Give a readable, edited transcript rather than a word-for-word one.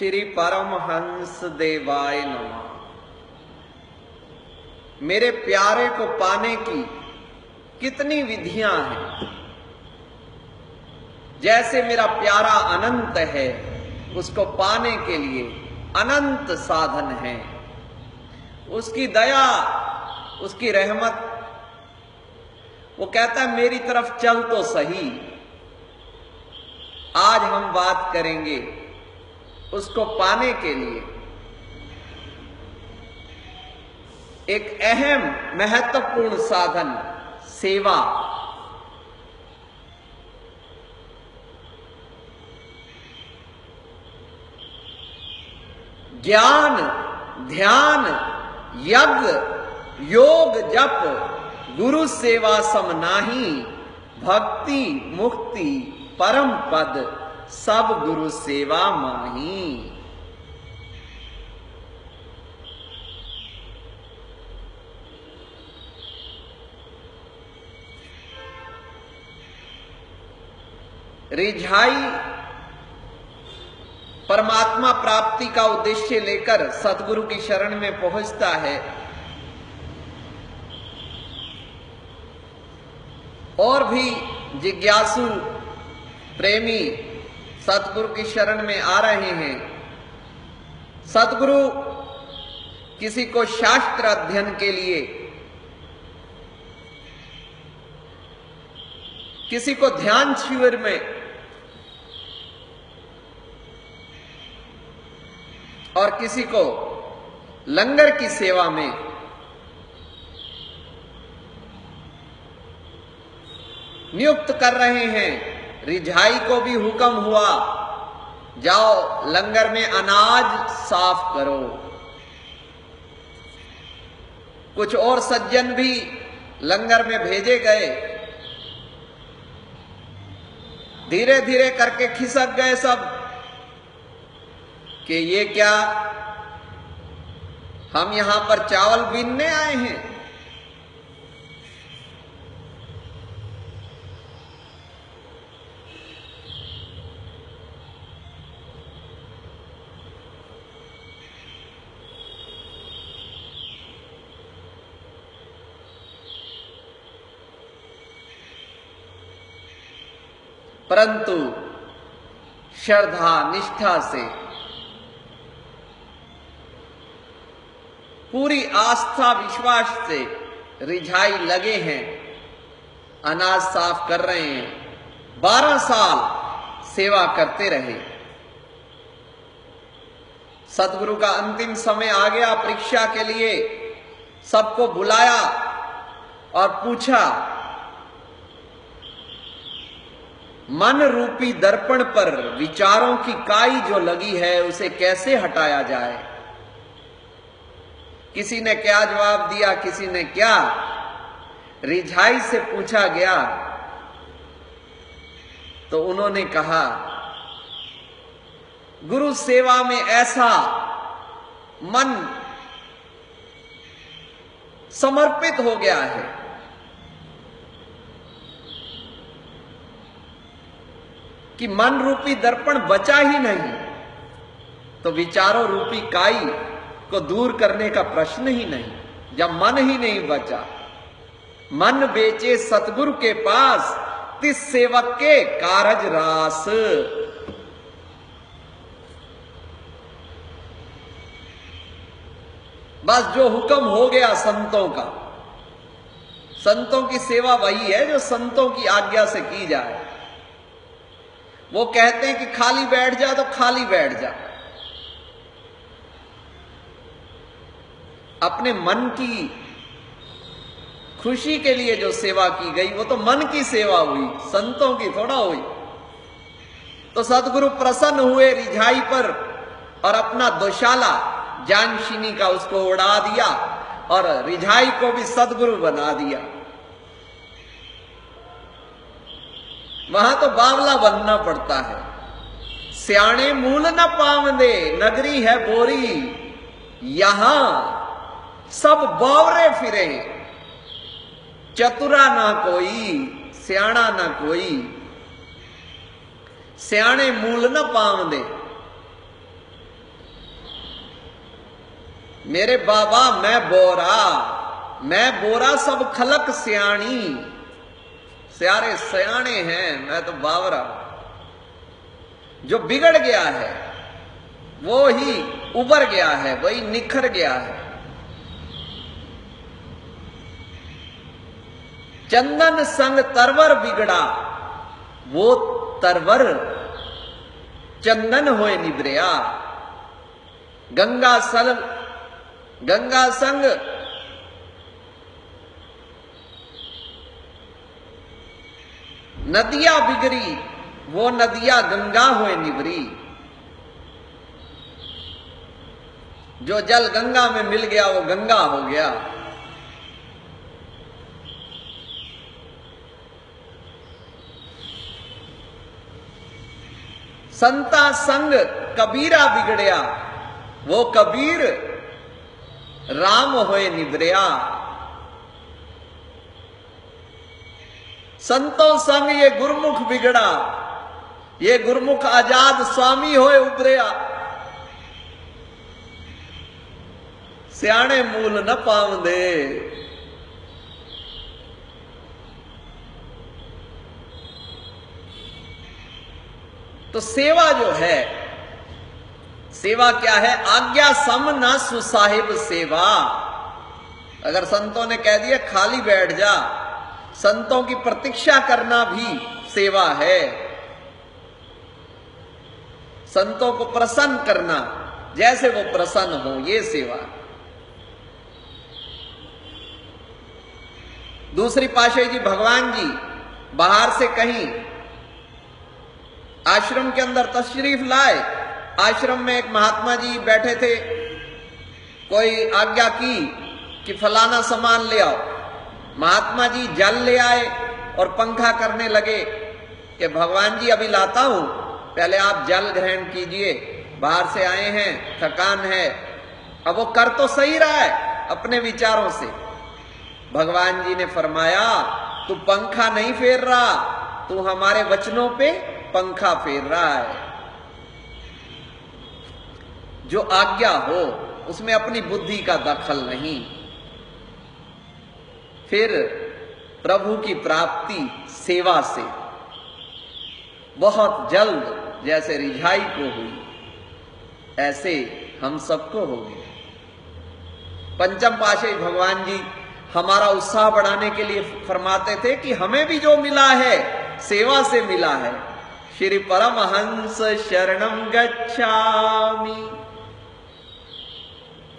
श्री परमहंस देवाय नमः। मेरे प्यारे को पाने की कितनी विधियां हैं। जैसे मेरा प्यारा अनंत है, उसको पाने के लिए अनंत साधन हैं। उसकी दया, उसकी रहमत, वो कहता है मेरी तरफ चल तो सही। आज हम बात करेंगे उसको पाने के लिए एक अहम महत्वपूर्ण साधन, सेवा। ज्ञान, ध्यान, यज्ञ, योग, जप, गुरु सेवा सम नाही। भक्ति मुक्ति परम पद, सब गुरु सेवा माही। रिझाई परमात्मा प्राप्ति का उद्देश्य लेकर सतगुरु की शरण में पहुंचता है और भी जिज्ञासु प्रेमी सतगुरु की शरण में आ रहे हैं। सतगुरु किसी को शास्त्र अध्ययन के लिए, किसी को ध्यान शिविर में और किसी को लंगर की सेवा में नियुक्त कर रहे हैं। रिझाई को भी हुक्म हुआ, जाओ लंगर में अनाज साफ करो। कुछ और सज्जन भी लंगर में भेजे गए। धीरे धीरे करके खिसक गए सब कि ये क्या, हम यहां पर चावल बीनने आए हैं। परंतु श्रद्धा निष्ठा से, पूरी आस्था विश्वास से रिझाई लगे हैं, अनाज साफ कर रहे हैं। 12 साल सेवा करते रहे। सतगुरु का अंतिम समय आ गया परीक्षा के लिए। सबको बुलाया और पूछा, मन रूपी दर्पण पर विचारों की काई जो लगी है उसे कैसे हटाया जाए। किसी ने क्या जवाब दिया, किसी ने क्या। रिझाई से पूछा गया तो उन्होंने कहा, गुरु सेवा में ऐसा मन समर्पित हो गया है कि मन रूपी दर्पण बचा ही नहीं, तो विचारों रूपी काई को दूर करने का प्रश्न ही नहीं। जब मन ही नहीं बचा, मन बेचे सतगुरु के पास, तिस सेवक के कारज रास। बस जो हुक्म हो गया संतों का, संतों की सेवा वही है जो संतों की आज्ञा से की जाए। वो कहते हैं कि खाली बैठ जा तो खाली बैठ जा। अपने मन की खुशी के लिए जो सेवा की गई वो तो मन की सेवा हुई, संतों की थोड़ा हुई। तो सतगुरु प्रसन्न हुए रिझाई पर और अपना दोशाला जानशीनी का उसको उड़ा दिया और रिझाई को भी सतगुरु बना दिया। वहां तो बावला बनना पड़ता है। स्याणे मूल न पावंदे, नगरी है बोरी, यहां सब बावरे फिरे, चतुरा ना कोई, स्याणा ना कोई। स्याणे मूल न पावंदे, मेरे बाबा मैं बोरा सब खलक सियाणी, सारे सयाने हैं, मैं तो बावरा। जो बिगड़ गया है वो ही उबर गया है, वही निखर गया है। चंदन संग तरवर बिगड़ा, वो तरवर चंदन होए निब्रिया। गंगा संग नदियां बिगड़ी, वो नदियां गंगा होए निबरी। जो जल गंगा में मिल गया वो गंगा हो गया। संता संग कबीरा बिगड़या, वो कबीर राम होए निबरिया। संतों संग ये गुरमुख बिगड़ा, ये गुरमुख आजाद स्वामी होए उबरिया। सियाणे मूल न पावंदे, तो सेवा जो है, सेवा क्या है? आज्ञा सम न सुसाहिब सेवा। अगर संतों ने कह दिया खाली बैठ जा, संतों की प्रतीक्षा करना भी सेवा है। संतों को प्रसन्न करना, जैसे वो प्रसन्न हो, ये सेवा। दूसरी पाशाही जी भगवान जी बाहर से कहीं आश्रम के अंदर तशरीफ लाए। आश्रम में एक महात्मा जी बैठे थे, कोई आज्ञा की कि फलाना सामान ले आओ। महात्मा जी जल ले आए और पंखा करने लगे कि भगवान जी अभी लाता हूं, पहले आप जल ग्रहण कीजिए, बाहर से आए हैं, थकान है। अब वो कर तो सही रहा है अपने विचारों से। भगवान जी ने फरमाया तू पंखा नहीं फेर रहा, तू हमारे वचनों पे पंखा फेर रहा है। जो आज्ञा हो उसमें अपनी बुद्धि का दखल नहीं। फिर प्रभु की प्राप्ति सेवा से बहुत जल्द, जैसे रिझाई को हुई ऐसे हम सबको होगी। पंचम पाशाही भगवान जी हमारा उत्साह बढ़ाने के लिए फरमाते थे कि हमें भी जो मिला है सेवा से मिला है। श्री परमहंस शरणम गच्छामि।